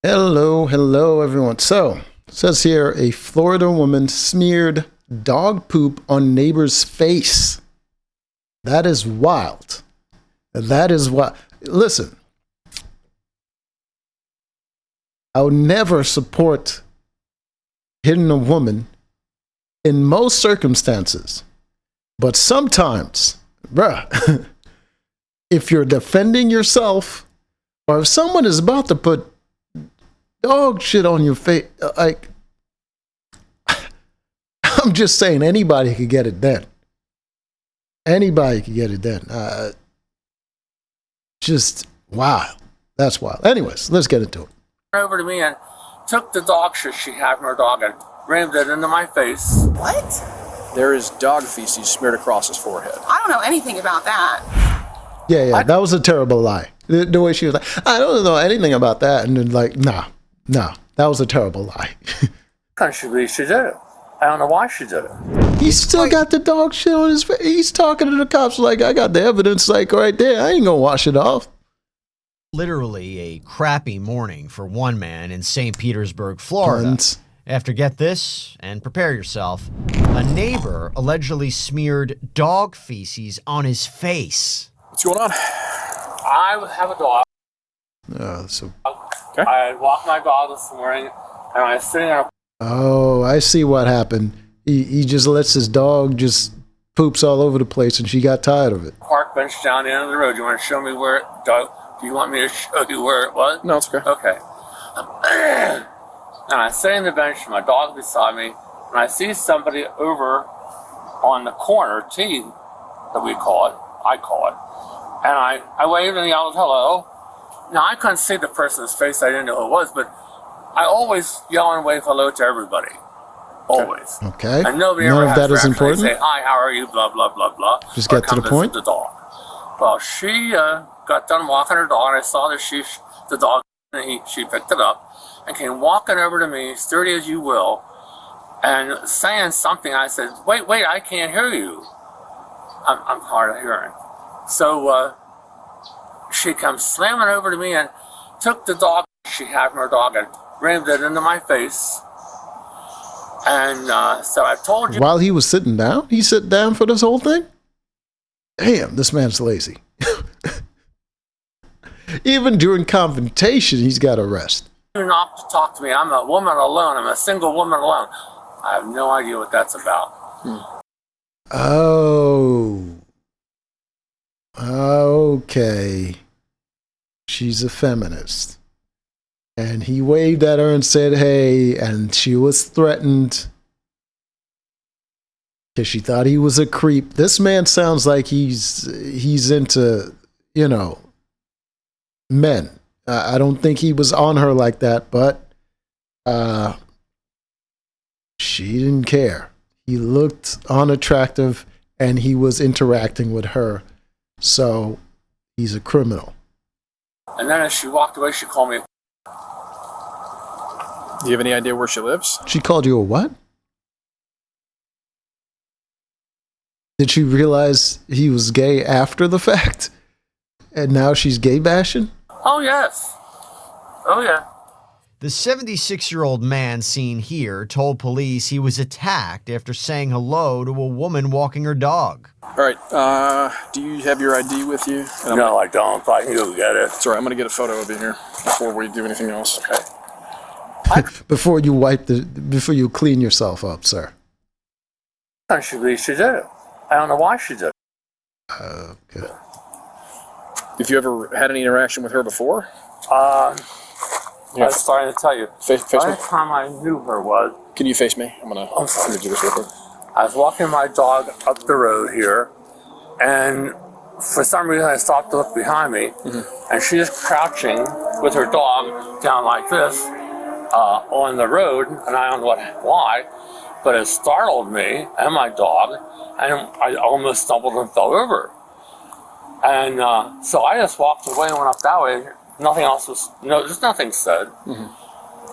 Hello, everyone. So, it says here a Florida woman smeared dog poop on neighbor's face. That is wild. That is what. Listen, I would never support hitting a woman in most circumstances. But sometimes, bruh, if you're defending yourself or if someone is about to put dog shit on your face, like, I'm just saying anybody could get it done. Anybody could get it done. Just wild. That's wild. Anyways, let's get into it. Over to me and took the dog shit she had from her dog and rammed it into my face. What? There is dog feces smeared across his forehead. I don't know anything about that. Yeah, that was a terrible lie. The way she was like, I don't know anything about that. And then like, nah, that was a terrible lie. She did it. I don't know why she did it. He still got the dog shit on his face. He's talking to the cops like, I got the evidence like right there. I ain't gonna wash it off. Literally a crappy morning for one man in St. Petersburg, Florida. After, get this, and prepare yourself, a neighbor allegedly smeared dog feces on his face. What's going on? I have a dog. Okay. I walked my dog this morning, and I was sitting there. Oh, I see what happened. He just lets his dog just poops all over the place, and she got tired of it. Park bench down the end of the road. You want to show me where it, Doug? Do you want me to show you where it was? No, it's okay. Okay. And I sit in the bench, my dog beside me, and I see somebody over on the corner, T, that we call it, I call it. And I waved and yelled hello. Now, I couldn't see the person's face, I didn't know who it was, but I always yell and wave hello to everybody. Always. Okay. And nobody None ever of has that to is actually important? say, hi, how are you, blah, blah, blah, blah. Just get to the point? The dog. Well, she got done walking her dog, and I saw that the dog, and she picked it up and came walking over to me, sturdy as you will, and saying something. I said, wait, I can't hear you. I'm hard of hearing. So she comes slamming over to me and took the dog she had from her dog and rammed it into my face. And so I told you. While he was sitting down? He sit down for this whole thing? Damn, this man's lazy. Even during confrontation, he's got to rest. You not to talk to me. I'm a woman alone. I'm a single woman alone. I have no idea what that's about. Oh. Okay. She's a feminist. And he waved at her and said, hey, and she was threatened because she thought he was a creep. This man sounds like he's into, men. I don't think he was on her like that, but she didn't care. He looked unattractive and he was interacting with her. So he's a criminal. And then as she walked away, she called me. Do you have any idea where she lives? She called you a what? Did she realize he was gay after the fact? And now she's gay bashing? Oh, yes. Oh, yeah. The 76-year-old man seen here told police he was attacked after saying hello to a woman walking her dog. All right. Do you have your ID with you? No, I don't. I can go get it. It's all right. I'm going to get a photo of you here before we do anything else. Okay. Before you clean yourself up, sir. She did it. I don't know why she did it. Okay. Have you ever had any interaction with her before? I was starting to tell you. Face The me. last time I knew her was, Can you face me? I'm going to do this real quick. I was walking my dog up the road here, and for some reason I stopped to look behind me, and she is crouching with her dog down like this on the road, and I don't know why, but it startled me and my dog, and I almost stumbled and fell over. And so I just walked away and went up that way. Nothing else was, just nothing said.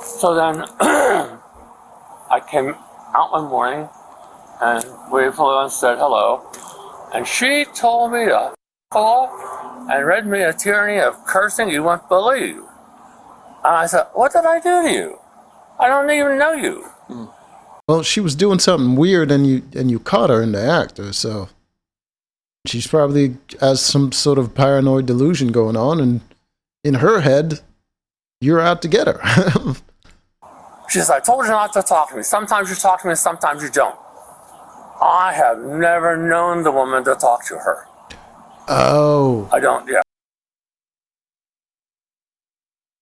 So then I came out one morning and waved hello and said hello. And she told me to f off and read me a tyranny of cursing you wouldn't believe. And I said, what did I do to you? I don't even know you. Well, she was doing something weird, and you caught her in the act, so she's probably has some sort of paranoid delusion going on, and in her head, you're out to get her. She says, I told you not to talk to me. Sometimes you talk to me, sometimes you don't. I have never known the woman to talk to her. Oh. I don't, yeah.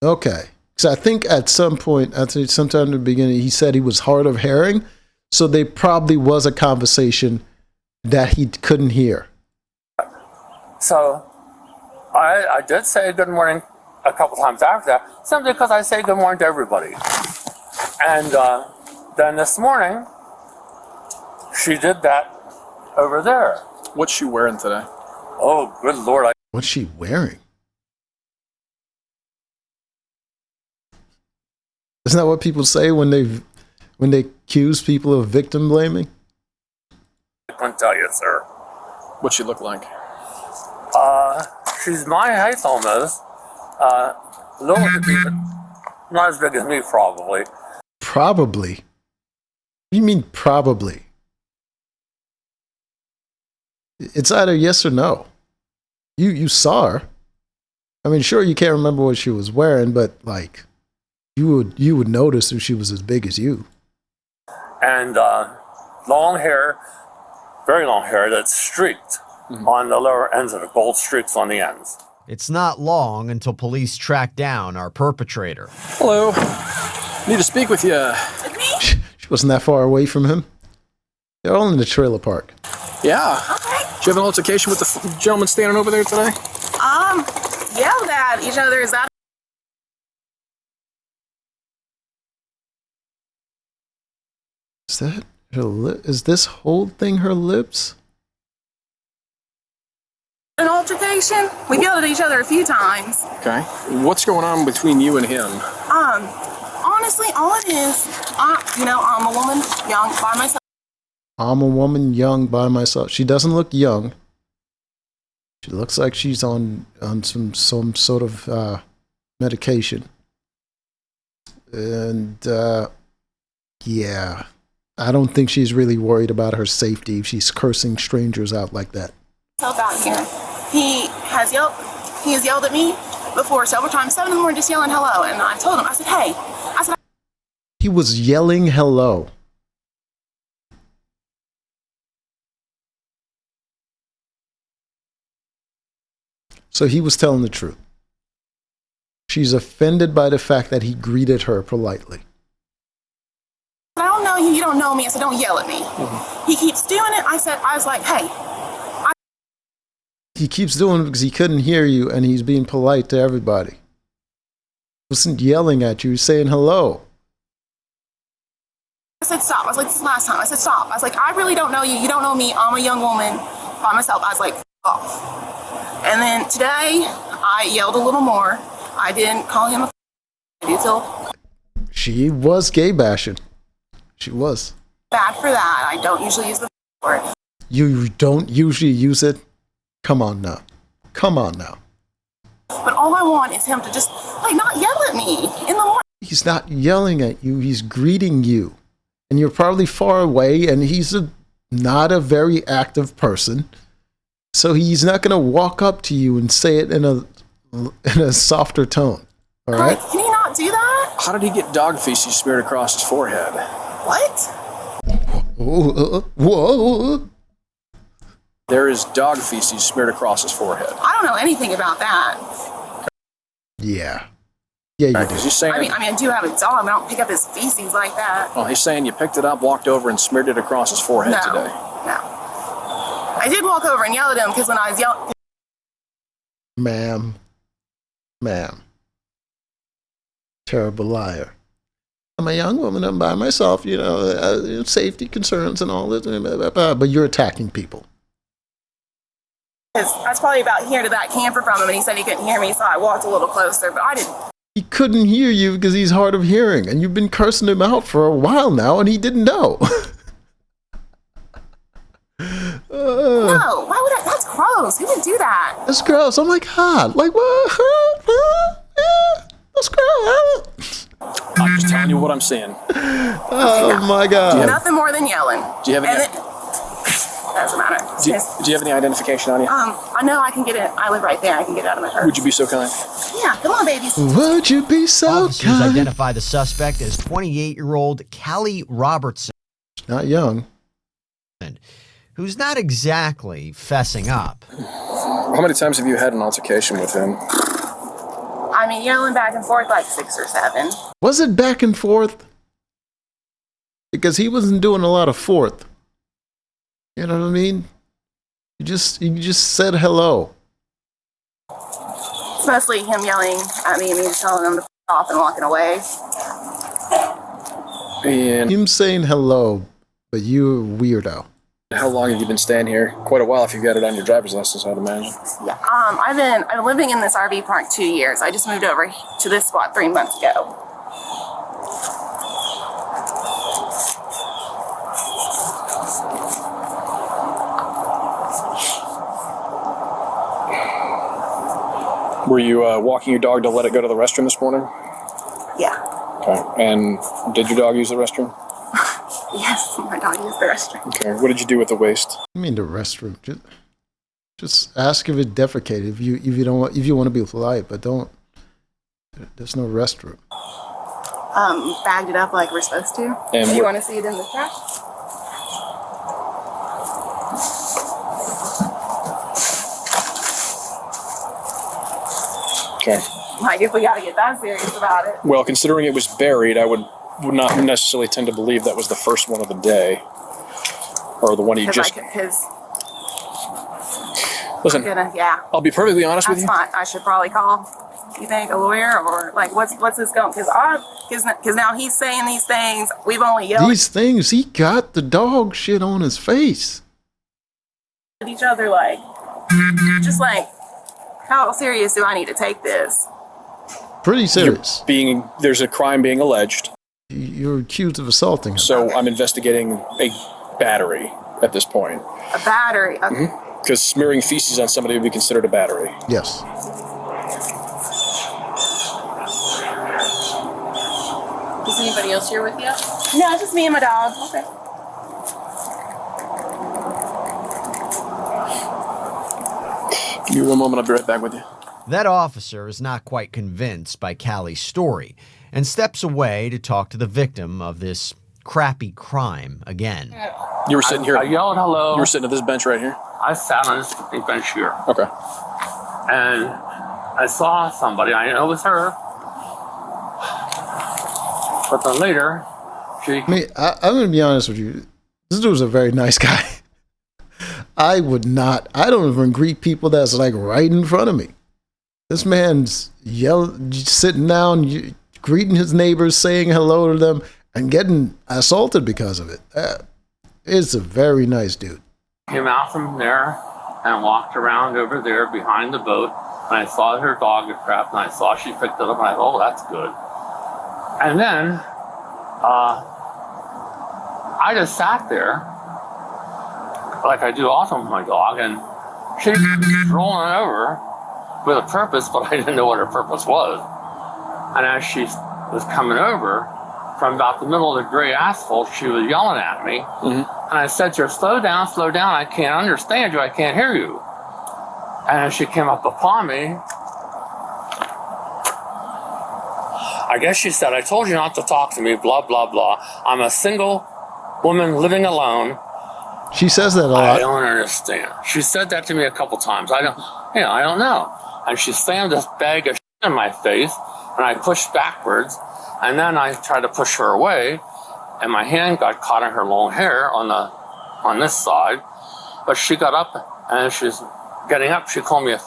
Okay. Because I think at some point, sometime in the beginning, he said he was hard of hearing. So there probably was a conversation that he couldn't hear. So I did say good morning a couple times after that, simply because I say good morning to everybody. And then this morning, she did that over there. What's she wearing today? Oh, good Lord. What's she wearing? Isn't that what people say when they accuse people of victim blaming? I couldn't tell you, sir. What's she look like? She's my height almost. A little bit, not as big as me, probably. Probably? What do you mean probably? It's either yes or no. You saw her. I mean, sure, you can't remember what she was wearing, but like, you would notice if she was as big as you. And long hair, very long hair that's streaked on the lower ends of the gold streaks on the ends. It's not long until police track down our perpetrator. Hello. Need to speak with you. With me? She wasn't that far away from him. They're all in the trailer park. Yeah. Okay. Did you have an altercation with the gentleman standing over there today? Yelled at each other. Is that? Is that her lip? Is this whole thing her lips? An altercation? We've yelled at each other a few times. Okay. What's going on between you and him? Honestly, all it is, I'm a woman, young, by myself. I'm a woman young by myself. She doesn't look young. She looks like she's on some sort of medication. And yeah, I don't think she's really worried about her safety if she's cursing strangers out like that. Out here. He has yelled at me before several times, 7 in the morning, just yelling hello. And I told him, I said, hey. He was yelling hello. So he was telling the truth. She's offended by the fact that he greeted her politely. I don't know you, you don't know me. I said, don't yell at me. He keeps doing it. I was like, hey. He keeps doing it because he couldn't hear you, and he's being polite to everybody. He wasn't yelling at you, he's saying hello. I said, stop. I was like, this is the last time. I said, stop. I was like, I really don't know you. You don't know me. I'm a young woman by myself. I was like, off. And then today, I yelled a little more. I didn't call him a f***. She was gay bashing. She was. Bad for that. I don't usually use the word. You don't usually use it? Come on now. Come on now. But all I want is him to just, not yell at me in the morning. He's not yelling at you. He's greeting you. And you're probably far away, and he's not a very active person. So he's not going to walk up to you and say it in a softer tone. All right? Can he not do that? How did he get dog feces smeared across his forehead? What? Whoa. There is dog feces smeared across his forehead. I don't know anything about that. Yeah. Yeah, you do. He's saying, I do have a dog, but I don't pick up his feces like that. Oh, he's saying you picked it up, walked over, and smeared it across his forehead No. today. No. I did walk over and yell at him because when I was yelling. Ma'am. Terrible liar. I'm a young woman. I'm by myself, safety concerns and all this. But you're attacking people. I was probably about here to that camper from him, and he said he couldn't hear me, so I walked a little closer, but I didn't. He couldn't hear you because he's hard of hearing, and you've been cursing him out for a while now, and he didn't know. No, why would I? That's gross. Who would do that? That's gross. Oh my God. Like, what? That's gross. telling you what I'm seeing. Oh my God. Nothing more than yelling. Do you have any? Doesn't matter. Do you have any identification on you? I know I can get it. I live right there. I can get it out of my purse. Would you be so kind? Yeah, come on, babies. Would you be so Officers kind? identify the suspect as 28-year-old Callie Robertson, Not young. who's not exactly fessing up. How many times have you had an altercation with him? I mean, yelling back and forth like 6 or 7. Was it back and forth? Because he wasn't doing a lot of forth. You know what I mean? You just said hello. It's mostly him yelling at me and me just telling him to f off and walking away. And Mm. Him saying hello, but you're a weirdo. how long have you been staying here? Quite a while if you've got it on your driver's license, I'd imagine. Yeah. I've been living in this RV park 2 years. I just moved over to this spot 3 months ago. Were you walking your dog to let it go to the restroom this morning? Yeah. Okay. And did your dog use the restroom? Yes, my dog used the restroom. Okay. What did you do with the waste? I mean the restroom. Just ask if it defecated. If you want to be polite, but don't. There's no restroom. Bagged it up like we're supposed to. And You want to see it in the trash? Okay. Like, if we got to get that serious about it. Well, considering it was buried, I would not necessarily tend to believe that was the first one of the day, or the one you just. Because Listen, yeah. I'll be perfectly honest with That's you. fine. I should probably call. You think a lawyer or like what's this going? Because now he's saying these things. We've only yelled These things, he got the dog shit on his face. at each other like, just like, how serious do I need to take this? Pretty serious. There's a crime being alleged, You're accused of assaulting him. so I'm investigating a battery at this point. A battery. Because smearing feces on somebody would be considered a battery. Yes. Is anybody else here with you? No, just me and my dog. Okay. Give me one moment, I'll be right back with you. That officer is not quite convinced by Callie's story and steps away to talk to the victim of this crappy crime again. You were sitting here. I yelled hello. You were sitting at this bench right here? I sat on this big bench here. Okay. And I saw somebody. I know it was her. But then later, she... I mean, I'm going to be honest with you. This dude was a very nice guy. I don't even greet people that's like right in front of me. This man's sitting down, greeting his neighbors, saying hello to them, and getting assaulted because of it. It's a very nice dude. Came out from there and walked around over there behind the boat. And I saw her dog get trapped, and I saw she picked it up, and I thought, oh, that's good. And then I just sat there, like I do often with my dog, and she was rolling over with a purpose, but I didn't know what her purpose was. And as she was coming over from about the middle of the gray asphalt, she was yelling at me. And I said to her, slow down, I can't understand you, I can't hear you. And as she came up upon me, I guess she said, I told you not to talk to me, blah, blah, blah. I'm a single woman living alone. She says that a lot. I don't understand. She said that to me a couple times. I don't know. And she slammed this bag of shit in my face, and I pushed backwards, and then I tried to push her away, and my hand got caught in her long hair on this side. But she got up, and as she's getting up, she called me a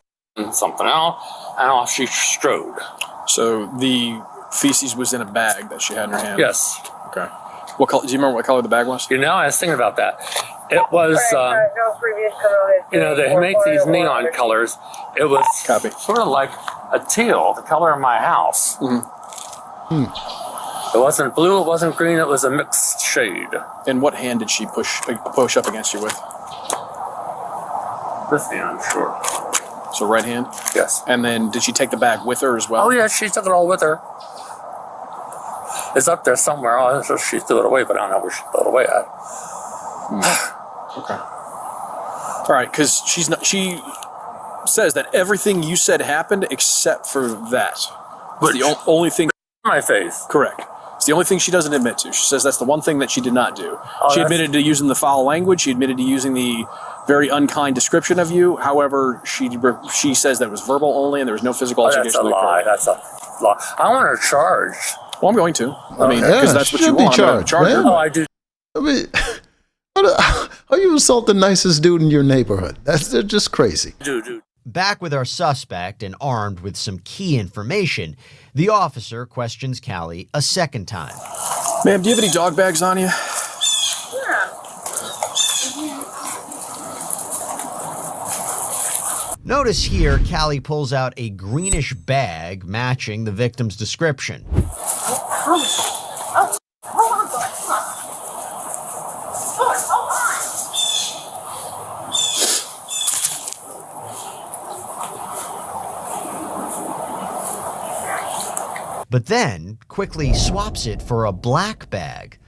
something else, and off she strode. So the feces was in a bag that she had in her hand? Yes. Okay. What color? Do you remember what color the bag was? You know, I was thinking about that. It was, they make these neon colors. It was Copy. sort of like a teal, the color of my house. It wasn't blue, it wasn't green, it was a mixed shade. And what hand did she push up against you with? This hand, sure. So right hand? Yes. And then did she take the bag with her as well? Oh, yeah, she took it all with her. It's up there somewhere. Oh, so she threw it away, but I don't know where she threw it away at. Okay. All right, because she says that everything you said happened except for that. It's the only thing. My face. Correct. It's the only thing she doesn't admit to. She says that's the one thing that she did not do. Oh, She admitted to using the foul language. She admitted to using the very unkind description of you. However, she says that it was verbal only and there was no physical That's altercation. a lie. That's a lie. I want her charged. Well, I'm going to. I mean, Yeah, because that's what you should be want. charged, Charge her. man. Oh, I do. I mean, how you assault the nicest dude in your neighborhood? They're just crazy. Dude. Back with our suspect and armed with some key information, the officer questions Callie a second time. Ma'am, do you have any dog bags on you? Yeah. Notice here, Callie pulls out a greenish bag matching the victim's description. Oh, hold on, George. Hold on. But then quickly swaps it for a black bag.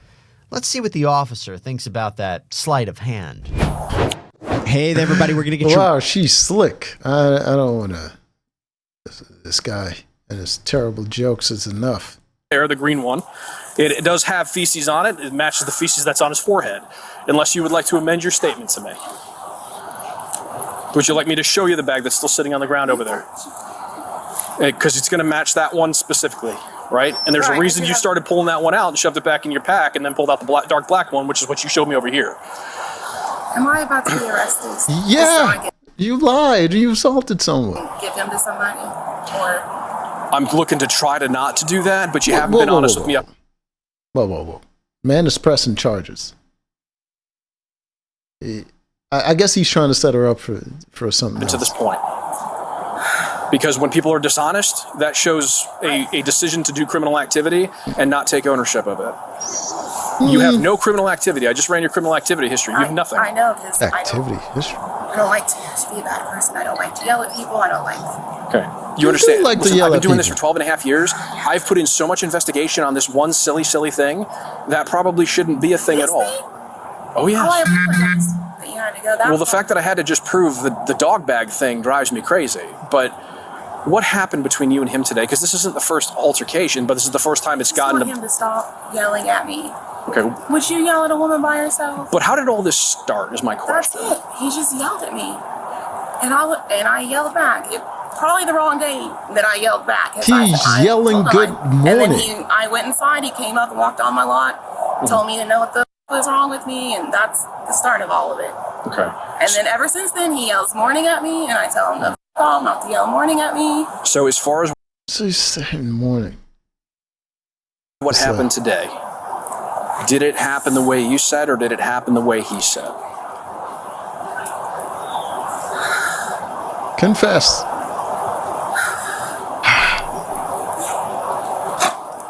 Let's see what the officer thinks about that sleight of hand. Hey there, everybody. We're going to get Wow, she's slick. I don't want to. This guy and his terrible jokes is enough. There, the green one. It does have feces on it. It matches the feces that's on his forehead. Unless you would like to amend your statement to me. Would you like me to show you the bag that's still sitting on the ground over there? Because it's going to match that one specifically, right? And there's a Right, reason yeah. you started pulling that one out and shoved it back in your pack and then pulled out the dark black one, which is what you showed me over here. Am I about to be arrested? Just so I Yeah, can you lied. You assaulted someone. give him to somebody? Or I'm looking to try to not to do that, but you haven't Whoa, been whoa, honest whoa, with me. Whoa. Man is pressing charges. I guess he's trying to set her up for something To else. this point. Because when people are dishonest, that shows a decision to do criminal activity and not take ownership of it. You have no criminal activity. I just ran your criminal activity history. You have nothing. I know, because Activity history. I don't like to be a bad person. I don't like to yell at people. I don't like Okay. You You understand? do like to Listen, yell I've been at doing this for people. 12 and a half years. I've put in so much investigation on this one silly thing that probably shouldn't be a thing at all. Oh, yes. Oh, I apologize that you had to go that Well, the far. fact that I had to just prove the dog bag thing drives me crazy. But what happened between you and him today? Because this isn't the first altercation, but this is the first time it's I just gotten want to... him to stop yelling at me. Okay. Would you yell at a woman by herself? But how did all this start is my That's question. it. He just yelled at me. And I yelled back. Probably the wrong day that I yelled back. 'Cause He's yelling hold on. good And then morning. I went inside. He came up and walked on my lot, told me to know what the was wrong with me, and that's the start of all of it. Okay. And then ever since then, he yells morning at me, and I tell him to f off, not to yell morning at me. So as far as So he's saying in the morning. what What's happened that? today, did it happen the way you said or did it happen the way he said? Confess.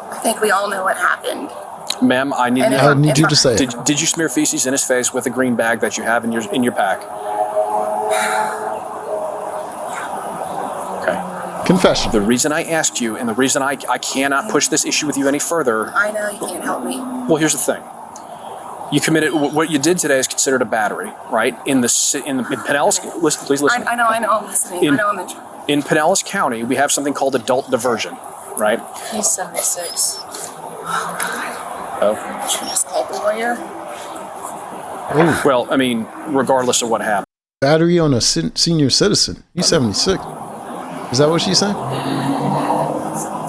I think we all know what happened. Ma'am, I need And you. if I I'm- need if you I- to say it. Did you smear feces in his face with a green bag that you have in your pack? Okay. Confession. The reason I asked you and the reason I cannot push this issue with you any further, I know you can't help me. well, here's the thing. You committed, what you did today is considered a battery, right? In Pinellas, listen, please listen. I know, I'm listening. I know I'm in trouble. In Pinellas County, we have something called adult diversion, right? He's 76. Oh. Should we just call the lawyer? Oh, Well, I mean, regardless of what happened. battery on a senior citizen. He's 76. Is that what she's saying?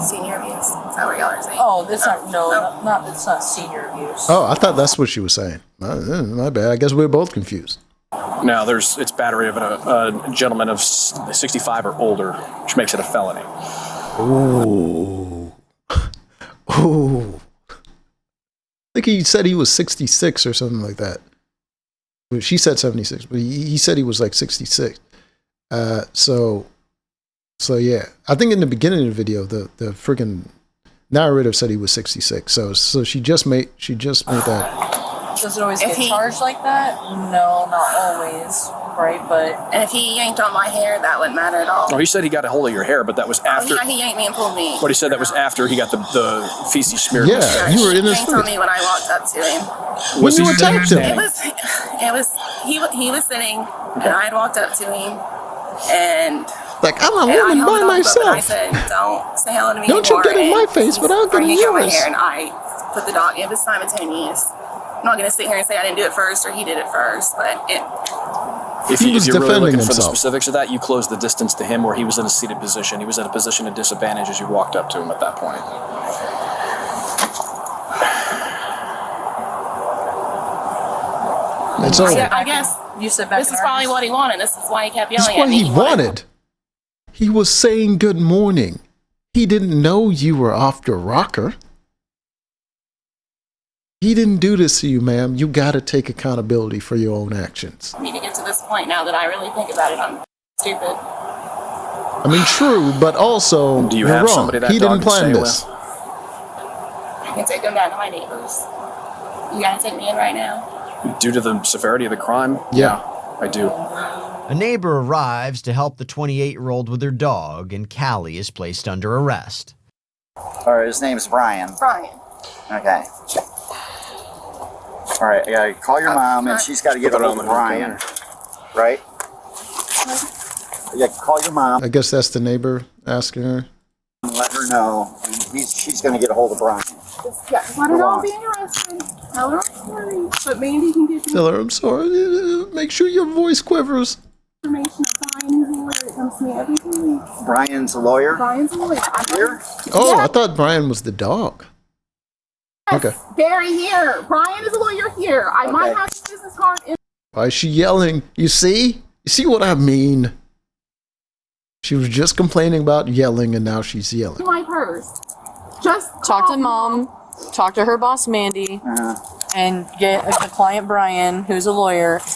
Senior abuse. Is that what y'all are saying? Oh, that's not, no, Oh. it's not senior abuse. Oh, I thought that's what she was saying. My bad. I guess we're both confused. Now, it's battery of a gentleman of 65 or older, which makes it a felony. Ooh. Ooh. I think he said he was 66 or something like that. Well, she said 76, but he said he was like 66. So yeah. I think in the beginning of the video, the freaking narrator said he was 66. So she just made that. Does it always If get he- charged like that? No, not always. Right, but And if he yanked on my hair, that wouldn't matter at all. Oh, he said he got a hold of your hair, but that was after. Yeah, he yanked me and pulled me. But he said that was after he got the feces smeared. Yeah, you were in his He yanked on face. me when I walked up to him. When you attacked him. He was sitting, and I had walked up to him, and Like, I'm a and I woman held by it on, but I myself. said, "Don't say hello to me Don't you anymore." get in my And face he without started getting yanking on my yours. hair, and I put the dog. It was simultaneous. I'm not gonna sit here and say I didn't do it first or he did it first, but If He was you're really defending looking for the himself. specifics of that, you closed the distance to him where he was in a seated position. He was in a position of disadvantage as you walked up to him at that point. It's over. I guess you sit back. this is probably what he wanted. This is why he kept This is yelling at what me. he wanted. He was saying good morning. He didn't know you were off the rocker. He didn't do this to you, ma'am. You got to take accountability for your own actions. I need to get to this point now that I really think about it. I'm stupid. I mean, true, but also, Do you you're have wrong. somebody that He dog didn't can plan stay this. I can take them down to my neighbors. You gotta take me in right now. Due to the severity of the crime? Yeah. I do. A neighbor arrives to help the 28-year-old with her dog, and Callie is placed under arrest. All right, his name's Brian. Brian. Okay. All right, I gotta call your mom, and she's got to get a hold of Brian. Right? Yeah, call your mom I guess that's the neighbor asking her. and let her know. And she's going to get a hold of Brian. Yeah, let her know I'm being arrested. Tell her I'm sorry. But Mandy can give you Tell her I'm sorry. Make sure your voice quivers. information of Brian, who's a lawyer. It comes to me every 2 weeks. Brian's a lawyer Brian's a lawyer. here. Oh, Yeah. I thought Brian was the dog. Okay. Barry here. Brian is a lawyer here. I might Okay. have his business card in Why is she yelling? You see? You see what I mean? She was just complaining about yelling, and now she's yelling. my purse. Just Talk to mom. Talk to her boss Mandy, and get a client Brian, who's a lawyer, his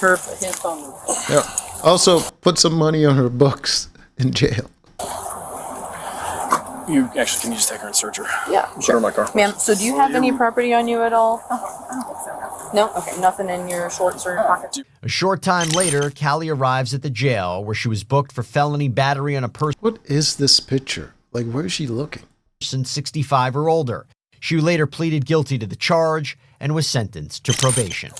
phone number. Yeah. Also, put some money on her books in jail. You actually can you just take her and search her? Yeah, Put her in my car. ma'am. So do you have any property on you at all? No. Okay, nothing in your shorts or pockets. A short time later, Callie arrives at the jail where she was booked for felony battery on a person What is this picture? Like, where is she looking? 65 or older. She later pleaded guilty to the charge and was sentenced to probation.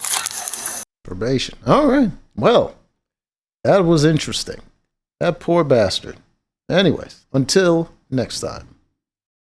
Probation. All right. Well, that was interesting. That poor bastard. Anyways, until next time.